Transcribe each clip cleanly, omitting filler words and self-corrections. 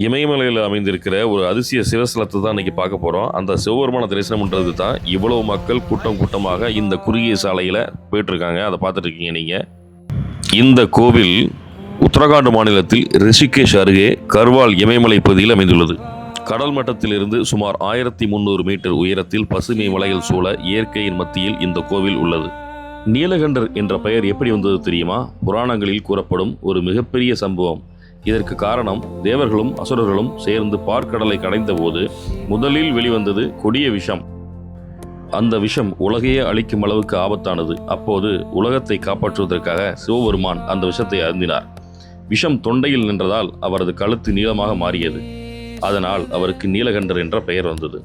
இமயமலையில் அமைந்திருக்கிற ஒரு அதிசய சிவஸ்தலத்தை தான் இன்றைக்கி பார்க்க போகிறோம். அந்த சிவபெருமான தரிசனம்ன்றது தான் இவ்வளவு மக்கள் கூட்டம் கூட்டமாக இந்த குறுகிய சாலையில் போயிட்டுருக்காங்க. அதை பார்த்துட்ருக்கீங்க நீங்கள். இந்த கோவில் உத்தரகாண்ட் மாநிலத்தில் ரிஷிகேஷ் அருகே கர்வால் இமயமலை பகுதியில் அமைந்துள்ளது. கடல் மட்டத்திலிருந்து சுமார் 1300 மீட்டர் உயரத்தில் பசுமை மலைகள் சூழ இயற்கையின் மத்தியில் இந்த கோவில் உள்ளது. நீலகண்டர் என்ற பெயர் எப்படி வந்தது தெரியுமா? புராணங்களில் கூறப்படும் ஒரு மிகப்பெரிய சம்பவம். இதற்கு காரணம் தேவர்களும் அசுரர்களும் சேர்ந்து பார்க்கடலை கடைந்த போது முதலில் வெளிவந்தது கொடிய விஷம். அந்த விஷம் உலகையே அழிக்கும் அளவுக்கு ஆபத்தானது. அப்போது உலகத்தை காப்பாற்றுவதற்காக சிவபெருமான் அந்த விஷத்தை அருந்தினார். விஷம் தொண்டையில் நின்றதால் அவரது கழுத்து நீளமாக மாறியது. அதனால் அவருக்கு நீலகண்டர் என்ற பெயர் வந்தது.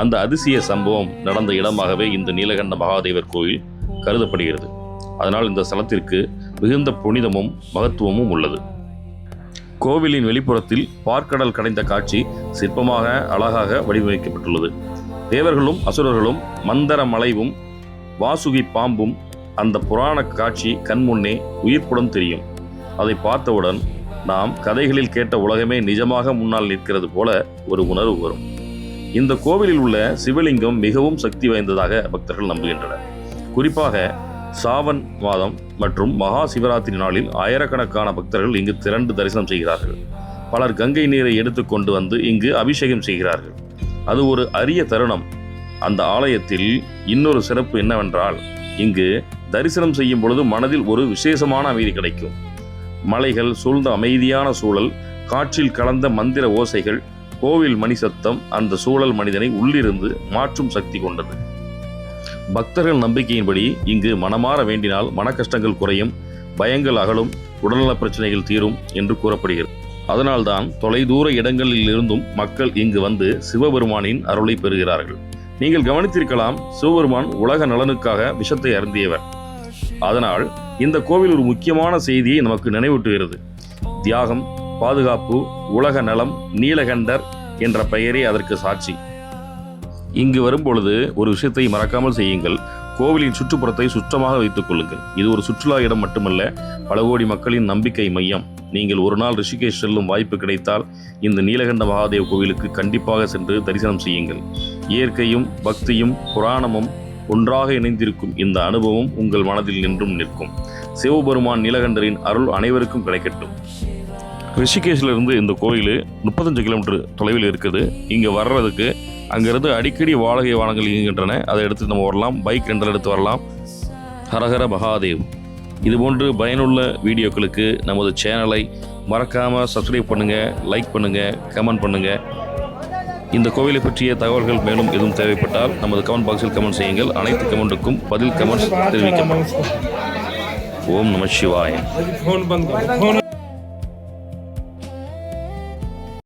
அந்த அதிசய சம்பவம் நடந்த இடமாகவே இந்த நீலகண்ட மகாதேவர் கோயில் கருதப்படுகிறது. அதனால் இந்த ஸ்தலத்திற்கு மிகுந்த புனிதமும் மகத்துவமும் உள்ளது. கோவிலின் வெளிப்புறத்தில் பார்க்கடல் கடைந்த காட்சி சிற்பமாக அழகாக வடிவமைக்கப்பட்டுள்ளது. தேவர்களும் அசுரர்களும் மந்தர மலைவும் வாசுகி பாம்பும் அந்த புராண காட்சி கண்முன்னே உயிர்ப்புடன் தெரியும். அதை பார்த்தவுடன் நாம் கதைகளில் கேட்ட உலகமே நிஜமாக முன்னால் நிற்கிறது போல ஒரு உணர்வு வரும். இந்த கோவிலில் உள்ள சிவலிங்கம் மிகவும் சக்தி வாய்ந்ததாக பக்தர்கள் நம்புகின்றனர். குறிப்பாக சாவன் மாதம் மற்றும் மகா சிவராத்திரி நாளில் ஆயிரக்கணக்கான பக்தர்கள் இங்கு திரண்டு தரிசனம் செய்கிறார்கள். பலர் கங்கை நீரை எடுத்துக்கொண்டு வந்து இங்கு அபிஷேகம் செய்கிறார்கள். அது ஒரு அரிய தருணம். அந்த ஆலயத்தில் இன்னொரு சிறப்பு என்னவென்றால், இங்கு தரிசனம் செய்யும் பொழுது மனதில் ஒரு விசேஷமான அமைதி கிடைக்கும். மலைகள் சூழ்ந்த அமைதியான சூழல், காற்றில் கலந்த மந்திர ஓசைகள், கோவில் மணி சத்தம் அந்த சூழல் மனிதனை உள்ளிருந்து மாற்றும் சக்தி கொண்டது. பக்தர்கள் நம்பிக்கையின்படி இங்கு மனமாற வேண்டினால் மன கஷ்டங்கள் குறையும், பயங்கள் அகலும், உடல்நல பிரச்சனைகள் தீரும் என்று கூறப்படுகிறது. அதனால்தான் தொலைதூர இடங்களில் இருந்தும் மக்கள் இங்கு வந்து சிவபெருமானின் அருளை பெறுகிறார்கள். நீங்கள் கவனித்திருக்கலாம், சிவபெருமான் உலக நலனுக்காக விஷத்தை அருந்தியவர். அதனால் இந்த கோவில் ஒரு முக்கியமான செய்தியை நமக்கு நினைவூட்டுகிறது. தியாகம், பாதுகாப்பு, உலக நலம். நீலகண்டர் என்ற பெயரே அதற்கு சாட்சி. இங்கு வரும்பொழுது ஒரு விஷயத்தை மறக்காமல் செய்யுங்கள். கோவிலின் சுற்றுப்புறத்தை சுத்தமாக வைத்துக் கொள்ளுங்கள். இது ஒரு சுற்றுலா இடம் மட்டுமல்ல, பல கோடி மக்களின் நம்பிக்கை மையம். நீங்கள் ஒரு நாள் ரிஷிகேஷ் செல்லும் வாய்ப்பு கிடைத்தால் இந்த நீலகண்ட மகாதேவ் கோவிலுக்கு கண்டிப்பாக சென்று தரிசனம் செய்யுங்கள். இயற்கையும் பக்தியும் புராணமும் ஒன்றாக இணைந்திருக்கும் இந்த அனுபவம் உங்கள் மனதில் நின்றும் நிற்கும். சிவபெருமான் நீலகண்டரின் அருள் அனைவருக்கும் கிடைக்கட்டும். ரிஷிகேஷிலிருந்து இந்த கோயில் 35 கிலோமீட்டர் தொலைவில் இருக்குது. இங்கே வர்றதுக்கு அங்கிருந்து அடிக்கடி வாடகை வாகனங்கள் இயங்குகின்றன. அதை எடுத்து நம்ம வரலாம். பைக் ரெண்டல் எடுத்து வரலாம். ஹரஹர மகாதேவ். இதுபோன்று பயனுள்ள வீடியோக்களுக்கு நமது சேனலை மறக்காமல் சப்ஸ்கிரைப் பண்ணுங்கள், லைக் பண்ணுங்கள், கமெண்ட் பண்ணுங்கள். இந்த கோவிலை பற்றிய தகவல்கள் மேலும் எதுவும் தேவைப்பட்டால் நமது கமெண்ட் பாக்ஸில் கமெண்ட் செய்யுங்கள். அனைத்து கமெண்ட்டுக்கும் பதில் கமெண்ட்ஸ் தெரிவிக்கப்படும். ஓம் நம சிவாய.